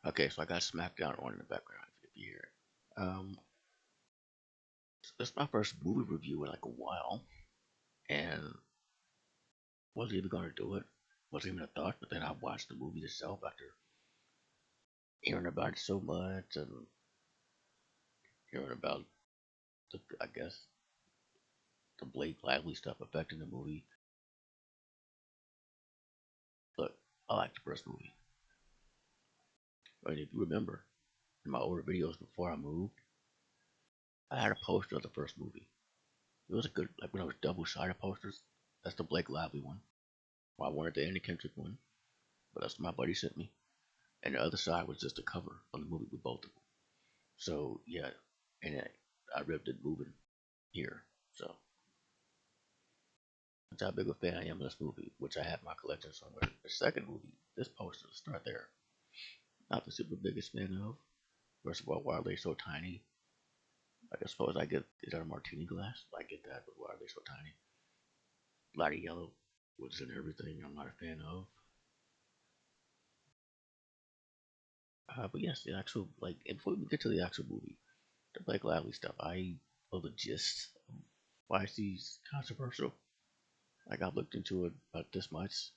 Okay, so I got SmackDown on in the background if you hear it. This is my first movie review in like a while, and wasn't even gonna do it. Wasn't even a thought, but then I watched the movie itself after hearing about it so much and hearing about the, I guess, the Blake Lively stuff affecting the movie. Look, I like the first movie. I mean, if you remember, in my older videos before I moved, I had a poster of the first movie. It was a good, like when I was double-sided posters. That's the Blake Lively one. Well, I wanted the Andy Kendrick one, but that's what my buddy sent me. And the other side was just a cover of the movie with both of them. So yeah, and I ripped it moving here. So that's how big a fan I am of this movie, which I have in my collection somewhere. The second movie, this poster, start there. Not the super biggest fan of. First of all, why are they so tiny? Like, I suppose I get is that a martini glass? I get that, but why are they so tiny? A lot of yellow, woods and everything. I'm not a fan of. But yes, the actual like, and before we get to the actual movie, the Blake Lively stuff, I know the gist of why she's controversial. Like I've looked into it about this much,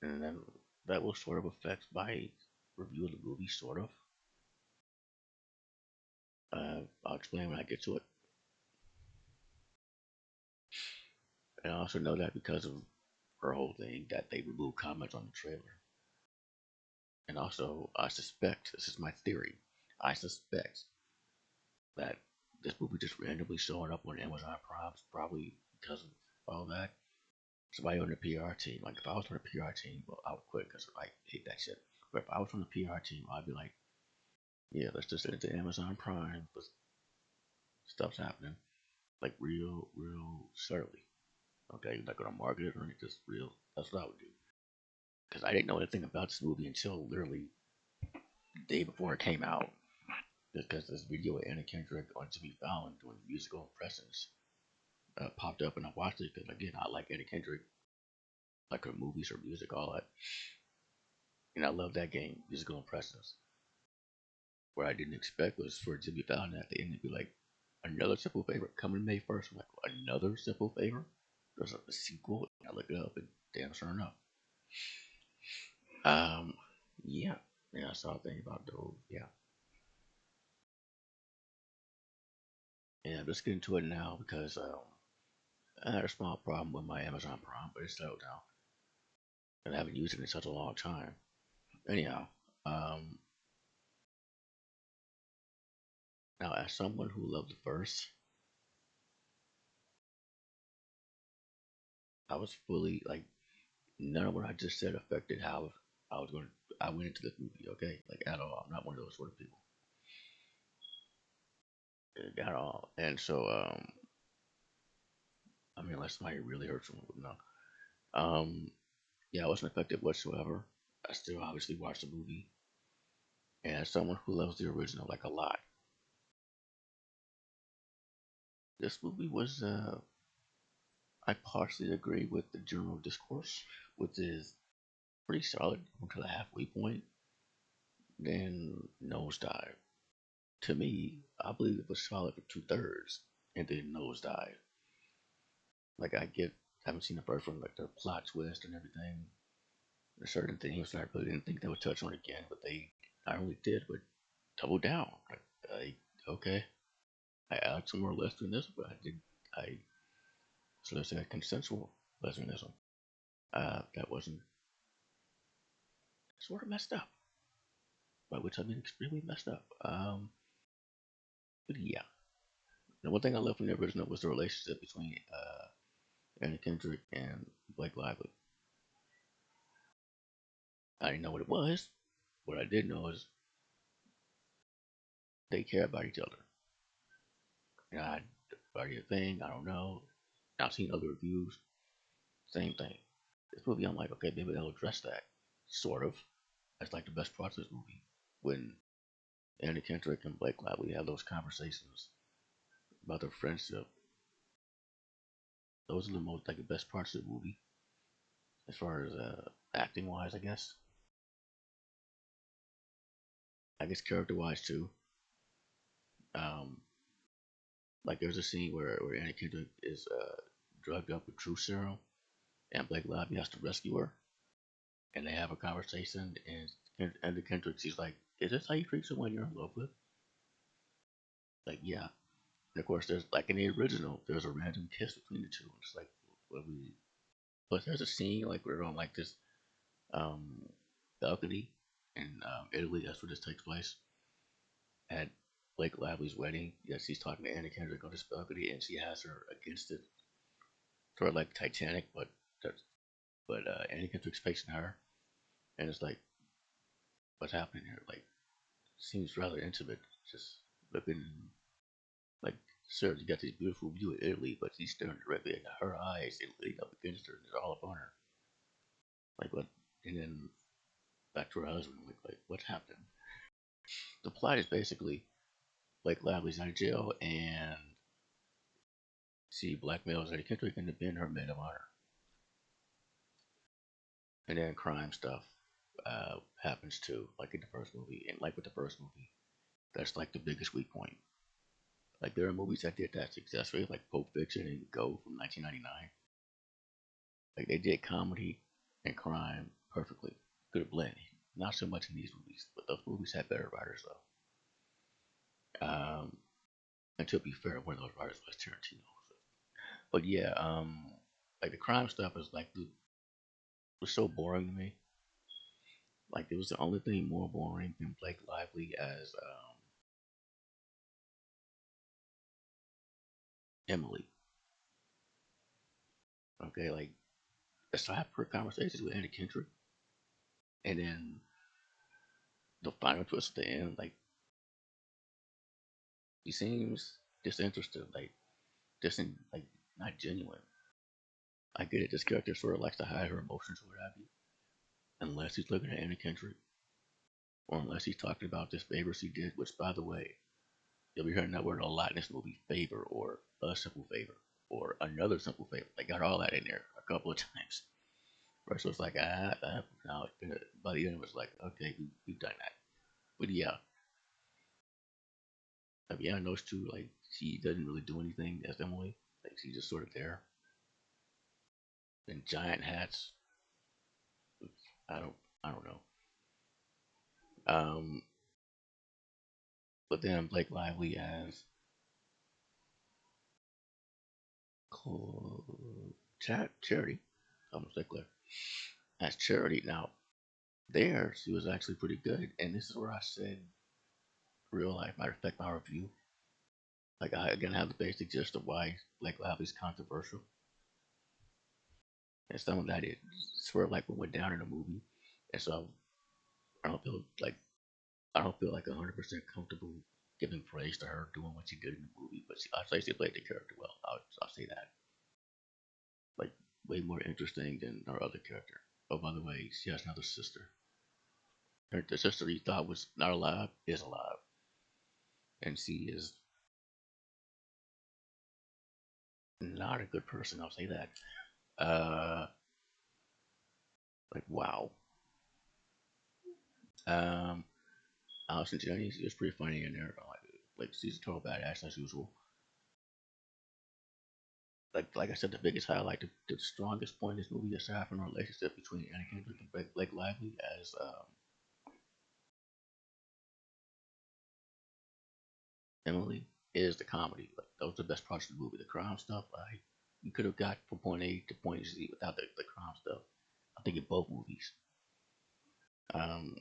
and then that will sort of affect my review of the movie, sort of. I'll explain when I get to it. And I also know that because of her whole thing, that they removed comments on the trailer. And also, I suspect, this is my theory, I suspect that this movie just randomly showing up on Amazon Prime, probably because of all that. Somebody on the PR team, like if I was on the PR team, well, I would quit because I hate that shit. But if I was on the PR team, I'd be like, yeah, let's just send it to Amazon Prime, but stuff's happening. Like real subtly. Okay, you're not gonna market it or anything, just real. That's what I would do. Because I didn't know anything about this movie until literally the day before it came out. Because this video of Anna Kendrick on Jimmy Fallon doing musical impressions popped up, and I watched it because again, I like Anna Kendrick, like her movies, her music, all that, and I love that game, musical impressions. What I didn't expect was for Jimmy Fallon at the end to be like, another simple favor coming May 1st. I'm like, another simple favor? There's a sequel. I look it up, and damn sure enough. Um, yeah, yeah, I saw a thing about those. Yeah, and I'm just getting to it now because I had a small problem with my Amazon Prime, but it's settled down, and I haven't used it in such a long time. Anyhow, um, now as someone who loved the first, I was fully like none of what I just said affected how I was going. I went into this movie, okay, like at all. I'm not one of those sort of people at all. And so, I mean, unless somebody really hurt someone, but no. Yeah, I wasn't affected whatsoever. I still obviously watched the movie, and as someone who loves the original like a lot, this movie was. I partially agree with the general discourse, which is pretty solid until the halfway point, then nosedive. To me, I believe it was solid for two-thirds, and then nosedive. Like I get, I haven't seen the first one, like the plot twist and everything. There's certain things that I really didn't think they would touch on again, but they not only did, but doubled down. Like, okay, I added some more lesbianism, but I did, I solicited consensual lesbianism. That wasn't sort of messed up, by which I mean extremely messed up. But yeah, the one thing I love from the original was the relationship between Anna Kendrick and Blake Lively. I didn't know what it was. What I did know is they care about each other. And I, about your thing, I don't know. I've seen other reviews, same thing. This movie, I'm like, okay, maybe they'll address that. Sort of. That's like the best part of this movie. When Anna Kendrick and Blake Lively have those conversations about their friendship, those are the most, like, the best parts of the movie. As far as acting wise, I guess. I guess character wise too. Um, like there's a scene where Anna Kendrick is drugged up with truth serum, and Blake Lively has to rescue her, and they have a conversation, and the Kendrick, she's like, "Is this how you treat someone you're in love with?" Like, yeah. And of course, there's like in the original, there's a random kiss between the two. And it's like, what we. But there's a scene like we're on like this um, balcony in Italy. That's where this takes place at Blake Lively's wedding. Yes, he's talking to Anna Kendrick on this balcony, and she has her against it, sort of like Titanic, but Anna Kendrick's facing her, and it's like, what's happening here? Like, seems rather intimate. Just looking like, sir, you got this beautiful view of Italy, but she's staring directly into her eyes and leaning up against her, and it's all upon her. Like what? And then back to her husband. Like what's happening? The plot is basically Blake Lively's out of jail, and she blackmails Eddie Kendrick into being her maid of honor. And then crime stuff happens too, like in the first movie, and like with the first movie, that's like the biggest weak point. Like there are movies that did that successfully, like Pulp Fiction and Go from 1999. Like they did comedy and crime perfectly, good blend. Not so much in these movies, but those movies had better writers though. And to be fair, one of those writers was Tarantino. So. But yeah, like the crime stuff is like was so boring to me. Like it was the only thing more boring than Blake Lively as Emily. Okay, like aside from her conversations with Anna Kendrick, and then the final twist at the end, like he seems disinterested, like like not genuine. I get it. This character sort of likes to hide her emotions or what have you, unless he's looking at Anna Kendrick, or unless he's talking about this favor she did. Which, by the way, you'll be hearing that word a lot in this movie: favor, or a simple favor, or another simple favor. They got all that in there a couple of times. Right, so it's like now by the end it was like, okay, we've done that. But yeah, I mean, I noticed too, like she doesn't really do anything as Emily. Like she's just sort of there. And giant hats. I don't I don't know. Um, but then Blake Lively as Charity. Almost like Claire. As Charity. Now there she was actually pretty good, and this is where I said real life might affect my review. Like I again have the basic gist of why Blake Lively's controversial, and some of that is sort of like what went down in the movie, and so I don't feel like I don't feel like 100% comfortable giving praise to her doing what she did in the movie, but I say she played the character well. I'll say that. Like way more interesting than her other character. Oh, by the way, she has another sister. The sister you thought was not alive is alive, and she is not a good person. I'll say that. Uh, like wow. Um, Allison Jennings is pretty funny in there. Like she's a total badass as usual. Like I said, the biggest highlight, the strongest point in this movie, aside from the relationship between Anna Kendrick and Blake Lively as Emily, is the comedy. Like those are the best parts of the movie. The crime stuff, like you could have got from point A to point Z without the crime stuff. I think in both movies. Um,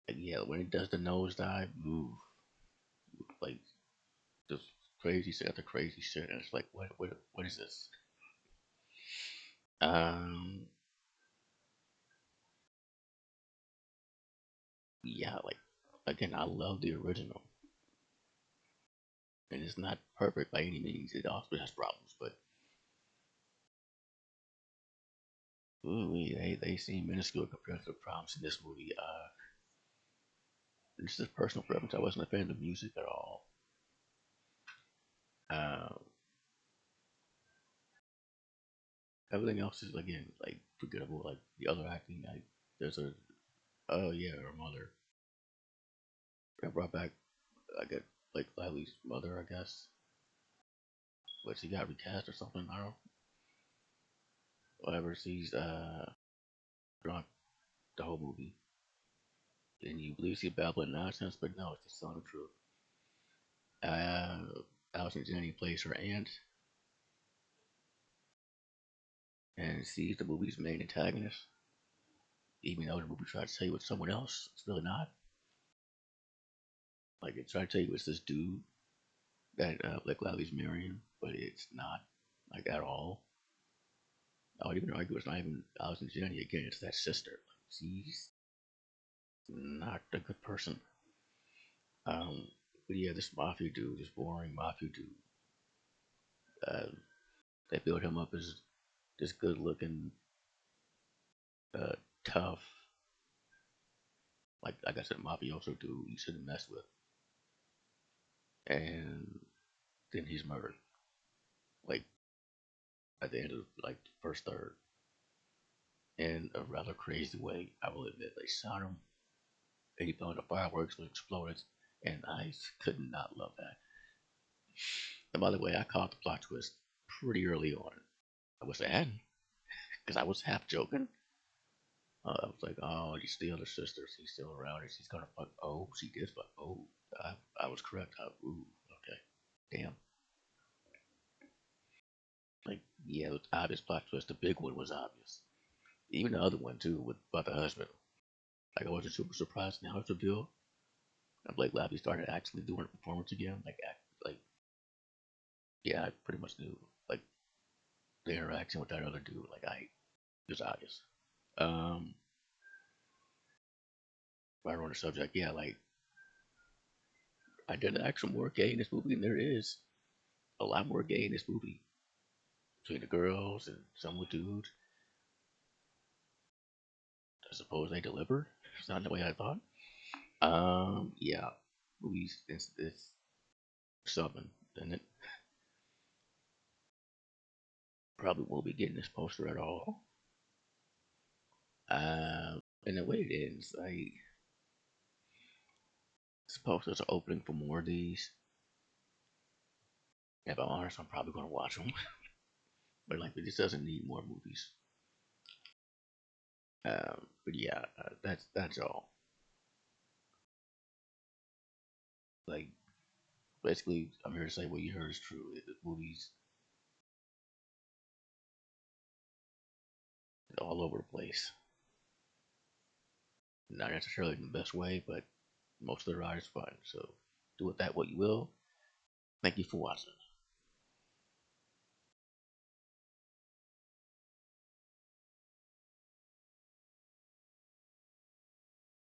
yeah, when it does the nosedive, move like just crazy shit after crazy shit, and it's like, what is this? Um, yeah, like again, I love the original, and it's not perfect by any means. It also has problems, but ooh, they seem minuscule compared to the problems in this movie. This is personal preference. I wasn't a fan of the music at all. Uh, Everything else is again like forgettable. Like the other acting, there's Oh yeah, her mother. They brought back, I get like Lively's mother, I guess. But she got recast or something. I don't. Whatever. She's drunk the whole movie, and you believe she's babbling nonsense, but no, it's just telling the truth. Uh, Allison Janney plays her aunt, and she's the movie's main antagonist. Even though the movie tried to tell you it's someone else, it's really not. Like it tried to tell you it's this dude that Blake Lively's marrying, but it's not like at all. I would even argue it's not even Allison Janney again. It's that sister. She's not a good person. Um, but yeah, this mafia dude, this boring mafia dude, uh, they build him up as this good-looking, uh, tough, like I said, mafioso dude you shouldn't mess with, and then he's murdered. Like at the end of like the first third, in a rather crazy way. I will admit, they shot him, and he found the fireworks was exploded, and I could not love that. And by the way, I caught the plot twist pretty early on. I wish I hadn't, because I was half joking. I was like, oh, you steal her sister. She's still around, and she's gonna fuck. Oh, she did fuck. Oh, I was correct. Ooh, okay. Damn. Like, yeah, it was obvious plot twist. The big one was obvious. Even the other one too, with about the husband. Like, I wasn't super surprised now it's revealed. And Blake Lively started actually doing a performance again. Like, yeah, I pretty much knew. Like, the interaction with that other dude. Like, it was obvious. Um, right on the subject, yeah, like, I did actually more gay in this movie than there is. A lot more gay in this movie between the girls and some with dudes. I suppose they deliver. It's not the way I thought. Yeah, movies. It's something, and it probably won't be getting this poster at all. And the way it ends, I suppose there's an opening for more of these. If I'm honest, I'm probably gonna watch them. But like, it just doesn't need more movies. But yeah, that's all. Like, basically, I'm here to say what you heard is true. The movies all over the place. Not necessarily in the best way, but most of the ride is fun. So do with that what you will. Thank you for watching.